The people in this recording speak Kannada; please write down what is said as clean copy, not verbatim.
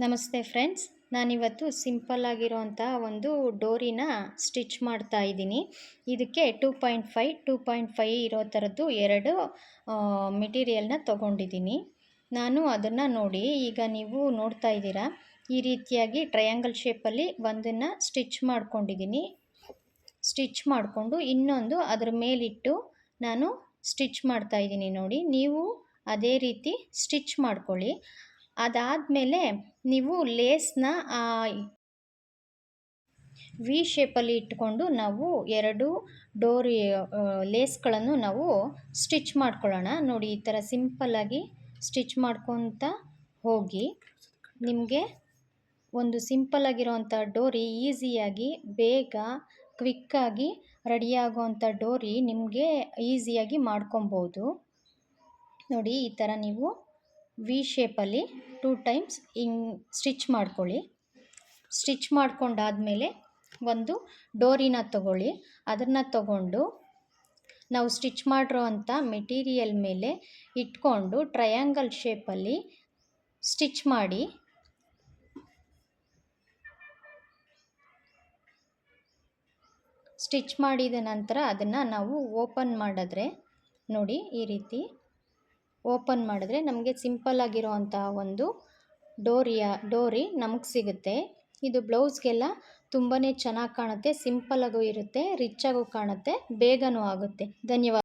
ನಮಸ್ತೆ ಫ್ರೆಂಡ್ಸ್, ನಾನಿವತ್ತು ಸಿಂಪಲ್ ಆಗಿರೋಂಥ ಒಂದು ಡೋರಿನ ಸ್ಟಿಚ್ ಮಾಡ್ತಾ ಇದ್ದೀನಿ. ಇದಕ್ಕೆ 2.5 ಇರೋ ಥರದ್ದು ಎರಡು ಮೆಟೀರಿಯಲ್ನ ತೊಗೊಂಡಿದ್ದೀನಿ. ನಾನು ಅದನ್ನು ನೋಡಿ, ಈಗ ನೀವು ನೋಡ್ತಾ ಇದ್ದೀರಾ, ಈ ರೀತಿಯಾಗಿ ಟ್ರಯಾಂಗಲ್ ಶೇಪಲ್ಲಿ ಒಂದನ್ನು ಸ್ಟಿಚ್ ಮಾಡ್ಕೊಂಡಿದ್ದೀನಿ. ಸ್ಟಿಚ್ ಮಾಡಿಕೊಂಡು ಇನ್ನೊಂದು ಅದರ ಮೇಲಿಟ್ಟು ನಾನು ಸ್ಟಿಚ್ ಮಾಡ್ತಾ ಇದ್ದೀನಿ. ನೋಡಿ, ನೀವು ಅದೇ ರೀತಿ ಸ್ಟಿಚ್ ಮಾಡ್ಕೊಳ್ಳಿ. ಅದಾದಮೇಲೆ ನೀವು ಲೇಸ್ನ ವಿ ಶೇಪಲ್ಲಿ ಇಟ್ಕೊಂಡು ನಾವು ಎರಡು ಡೋರಿ ಲೇಸ್ಗಳನ್ನು ನಾವು ಸ್ಟಿಚ್ ಮಾಡ್ಕೊಳ್ಳೋಣ. ನೋಡಿ, ಈ ಥರ ಸಿಂಪಲ್ಲಾಗಿ ಸ್ಟಿಚ್ ಮಾಡ್ಕೊತ ಹೋಗಿ ನಿಮಗೆ ಒಂದು ಸಿಂಪಲ್ಲಾಗಿರೋವಂಥ ಡೋರಿ ಈಸಿಯಾಗಿ ಬೇಗ ಕ್ವಿಕ್ಕಾಗಿ ರೆಡಿಯಾಗೋವಂಥ ಡೋರಿ ನಿಮಗೆ ಈಸಿಯಾಗಿ ಮಾಡ್ಕೊಬೋದು. ನೋಡಿ, ಈ ಥರ ನೀವು ವಿ ಶೇಪಲ್ಲಿ 2 ಟೈಮ್ಸ್ ಹಿಂಗೆ ಸ್ಟಿಚ್ ಮಾಡ್ಕೊಳ್ಳಿ. ಸ್ಟಿಚ್ ಮಾಡ್ಕೊಂಡಾದಮೇಲೆ ಒಂದು ಡೋರಿನ ತಗೊಳ್ಳಿ. ಅದನ್ನು ತಗೊಂಡು ನಾವು ಸ್ಟಿಚ್ ಮಾಡಿರೋ ಅಂಥ ಮೆಟೀರಿಯಲ್ ಮೇಲೆ ಇಟ್ಕೊಂಡು ಟ್ರಯಾಂಗಲ್ ಶೇಪಲ್ಲಿ ಸ್ಟಿಚ್ ಮಾಡಿ. ಸ್ಟಿಚ್ ಮಾಡಿದ ನಂತರ ಅದನ್ನು ನಾವು ಓಪನ್ ಮಾಡಿದ್ರೆ, ನೋಡಿ, ಈ ರೀತಿ ಓಪನ್ ಮಾಡಿದ್ರೆ ನಮಗೆ ಸಿಂಪಲ್ಲಾಗಿರೋ ಅಂಥ ಒಂದು ಡೋರಿ ನಮಗೆ ಸಿಗುತ್ತೆ. ಇದು ಬ್ಲೌಸ್ಗೆಲ್ಲ ತುಂಬಾ ಚೆನ್ನಾಗಿ ಕಾಣುತ್ತೆ, ಸಿಂಪಲ್ಲಾಗೂ ಇರುತ್ತೆ, ರಿಚ್ಚಾಗೂ ಕಾಣುತ್ತೆ, ಬೇಗನೂ ಆಗುತ್ತೆ. ಧನ್ಯವಾದ.